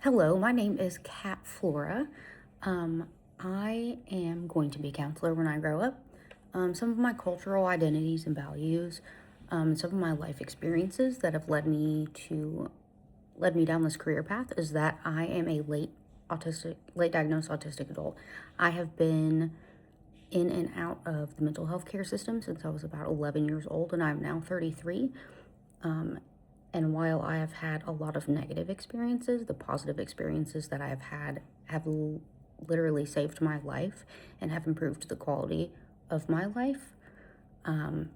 Hello, my name is Kat Flora. I am going to be a counselor when I grow up. Some of my cultural identities and values, some of my life experiences that have led me down this career path is that I am a late diagnosed autistic adult. I have been in and out of the mental health care system since I was about 11 years old, and I'm now 33. And while I have had a lot of negative experiences, the positive experiences that I have had have literally saved my life and have improved the quality of my life.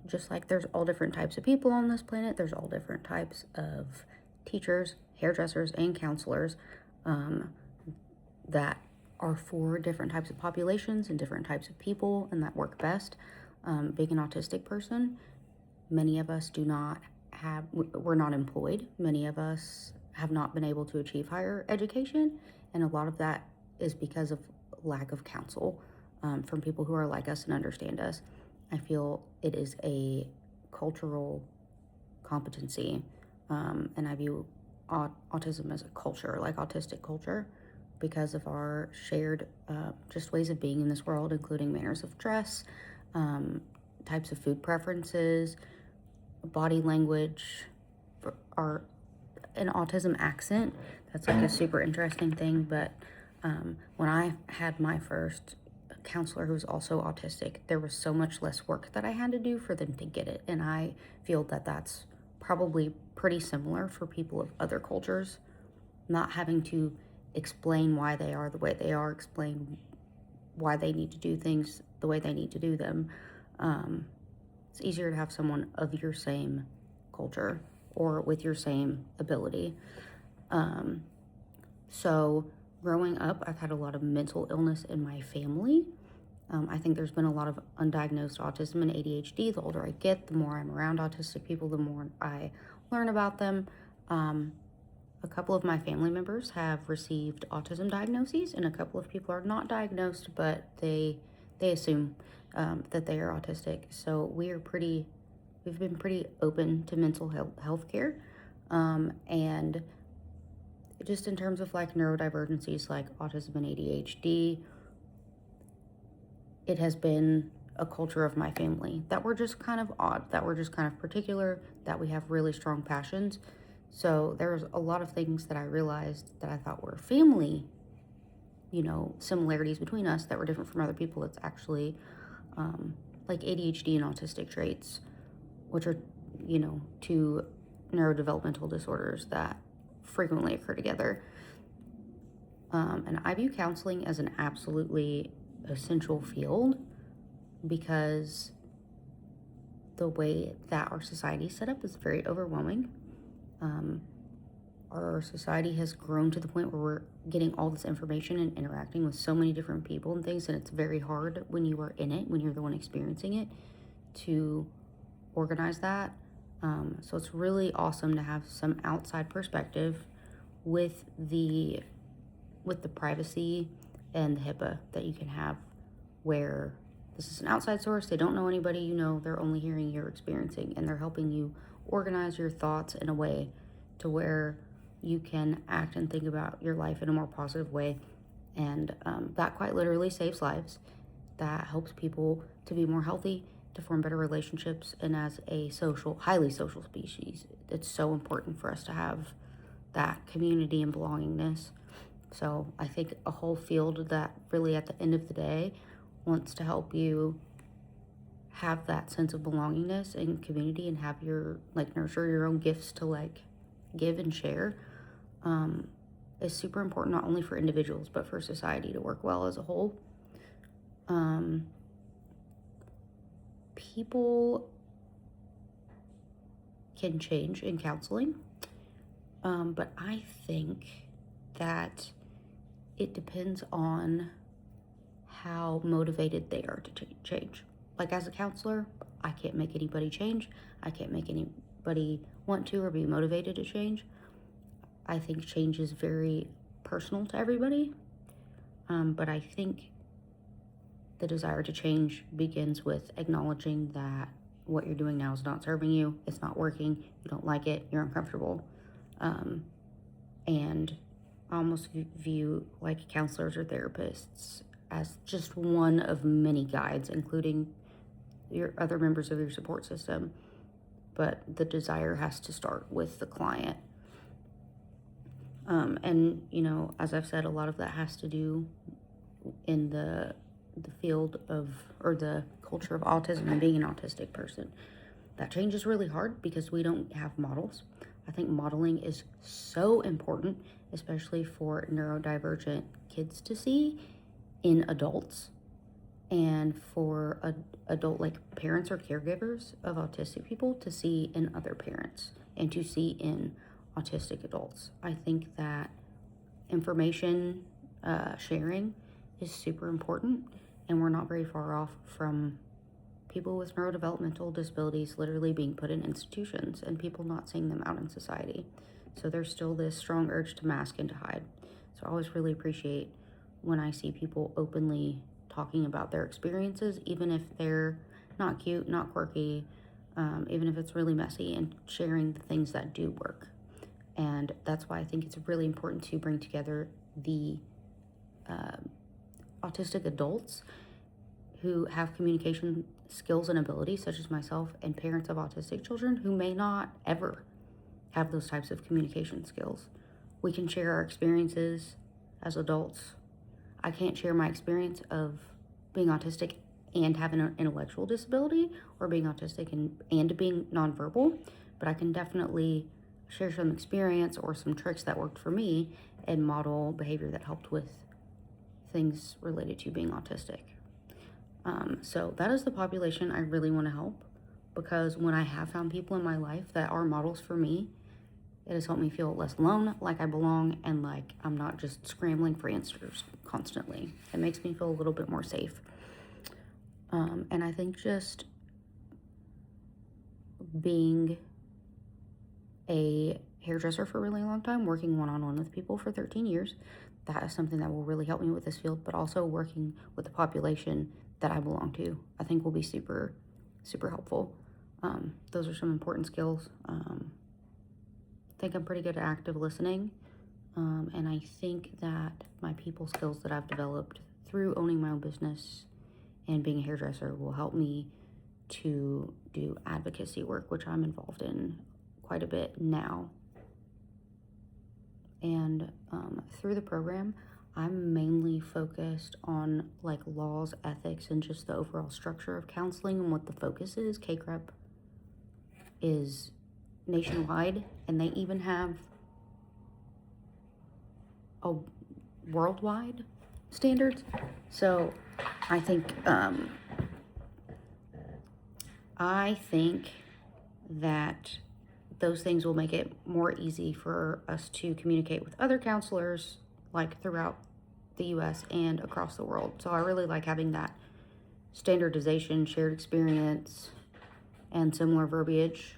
Just like there's all different types of people on this planet, there's all different types of teachers, hairdressers, and counselors that are for different types of populations and different types of people and that work best. Being an autistic person, many of us we're not employed. Many of us have not been able to achieve higher education, and a lot of that is because of lack of counsel from people who are like us and understand us. I feel it is a cultural competency, and I view autism as a culture, like autistic culture, because of our shared just ways of being in this world, including manners of dress, types of food preferences, body language, for our an autism accent. That's like a super interesting thing. But when I had my first counselor who was also autistic, there was so much less work that I had to do for them to get it. And I feel that that's probably pretty similar for people of other cultures, not having to explain why they are the way they are, explain why they need to do things the way they need to do them. It's easier to have someone of your same culture or with your same ability. So growing up, I've had a lot of mental illness in my family. I think there's been a lot of undiagnosed autism and ADHD. The older I get, the more I'm around autistic people, the more I learn about them. A couple of my family members have received autism diagnoses, and a couple of people are not diagnosed, but they assume that they are autistic. So we've been pretty open to mental health care, and just in terms of like neurodivergencies like autism and ADHD, it has been a culture of my family that we're just kind of odd, that we're just kind of particular, that we have really strong passions. So there's a lot of things that I realized that I thought were family, similarities between us that were different from other people. It's actually like ADHD and autistic traits, which are, two neurodevelopmental disorders that frequently occur together. And I view counseling as an absolutely essential field because the way that our society is set up is very overwhelming. Our society has grown to the point where we're getting all this information and interacting with so many different people and things, and it's very hard when you are in it, when you're the one experiencing it, to organize that. So it's really awesome to have some outside perspective with the privacy and the HIPAA that you can have, where this is an outside source. They don't know anybody, they're only hearing your experiencing, and they're helping you organize your thoughts in a way to where you can act and think about your life in a more positive way. And that quite literally saves lives. That helps people to be more healthy, to form better relationships. And as a highly social species, it's so important for us to have that community and belongingness. So I think a whole field that really at the end of the day wants to help you have that sense of belongingness and community and have nurture your own gifts to give and share is super important, not only for individuals but for society to work well as a whole. People can change in counseling, but I think that it depends on how motivated they are to change. Like as a counselor, I can't make anybody change. I can't make anybody want to or be motivated to change. I think change is very personal to everybody. But I think the desire to change begins with acknowledging that what you're doing now is not serving you, it's not working, you don't like it, you're uncomfortable. And I almost view like counselors or therapists as just one of many guides, including your other members of your support system. But the desire has to start with the client. And, as I've said, a lot of that has to do in the field of, or the culture of autism and being an autistic person. That change is really hard because we don't have models. I think modeling is so important, especially for neurodivergent kids to see in adults, and for adult like parents or caregivers of autistic people to see in other parents and to see in autistic adults. I think that information sharing is super important, and we're not very far off from people with neurodevelopmental disabilities literally being put in institutions and people not seeing them out in society. So there's still this strong urge to mask and to hide. So I always really appreciate when I see people openly talking about their experiences, even if they're not cute, not quirky, even if it's really messy, and sharing the things that do work. And that's why I think it's really important to bring together the autistic adults who have communication skills and abilities, such as myself, and parents of autistic children who may not ever have those types of communication skills. We can share our experiences as adults. I can't share my experience of being autistic and having an intellectual disability, or being autistic and being nonverbal, but I can definitely share some experience or some tricks that worked for me and model behavior that helped with things related to being autistic. So that is the population I really want to help, because when I have found people in my life that are models for me, it has helped me feel less alone, like I belong, and like I'm not just scrambling for answers constantly. It makes me feel a little bit more safe. And I think just being a hairdresser for a really long time, working one-on-one with people for 13 years, that is something that will really help me with this field, but also working with the population that I belong to, I think will be super, super helpful. Those are some important skills. I think I'm pretty good at active listening. And I think that my people skills that I've developed through owning my own business and being a hairdresser will help me to do advocacy work, which I'm involved in quite a bit now. And through the program, I'm mainly focused on like laws, ethics, and just the overall structure of counseling and what the focus is. KCREP is nationwide, and they even have a worldwide standards. So I think that those things will make it more easy for us to communicate with other counselors, like throughout the US and across the world. So I really like having that standardization, shared experience, and similar verbiage.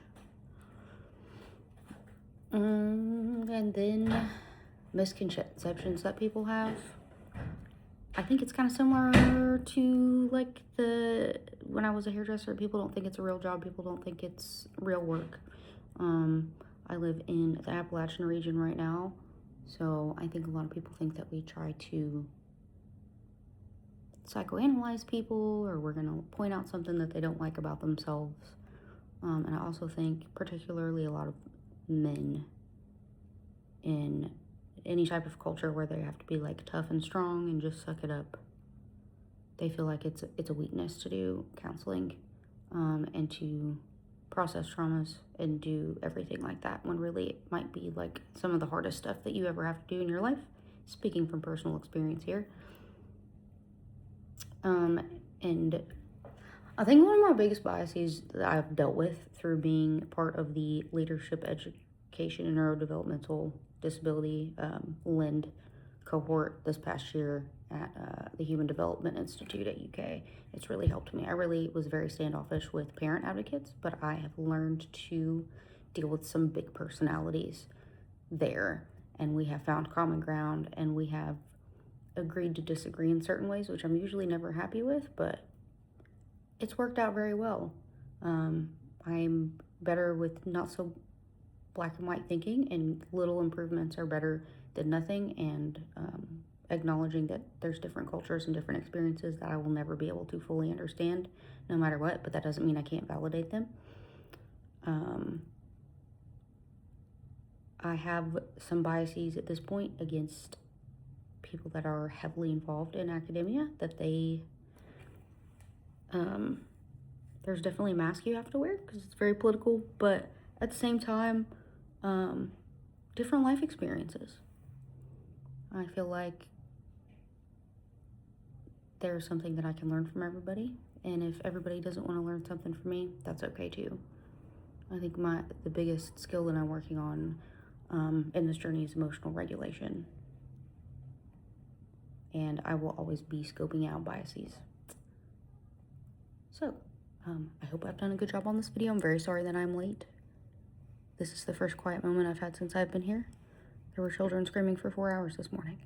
And then misconceptions that people have. I think it's kind of similar to like when I was a hairdresser, people don't think it's a real job. People don't think it's real work. I live in the Appalachian region right now, so I think a lot of people think that we try to psychoanalyze people, or we're gonna point out something that they don't like about themselves. And I also think particularly a lot of men in any type of culture where they have to be like tough and strong and just suck it up, they feel like it's a weakness to do counseling and to process traumas and do everything like that, when really it might be like some of the hardest stuff that you ever have to do in your life, speaking from personal experience here. And I think one of my biggest biases that I've dealt with through being part of the leadership education and neurodevelopmental disability LEND cohort this past year at the Human Development Institute at UK, it's really helped me. I really was very standoffish with parent advocates, but I have learned to deal with some big personalities there, and we have found common ground, and we have agreed to disagree in certain ways, which I'm usually never happy with, but it's worked out very well. I'm better with not so black and white thinking, and little improvements are better did nothing, and acknowledging that there's different cultures and different experiences that I will never be able to fully understand no matter what, but that doesn't mean I can't validate them. I have some biases at this point against people that are heavily involved in academia, that there's definitely a mask you have to wear because it's very political, but at the same time, different life experiences. I feel like there's something that I can learn from everybody, and if everybody doesn't want to learn something from me, that's okay too. I think the biggest skill that I'm working on in this journey is emotional regulation, and I will always be scoping out biases. So, I hope I've done a good job on this video. I'm very sorry that I'm late. This is the first quiet moment I've had since I've been here. There were children screaming for 4 hours this morning.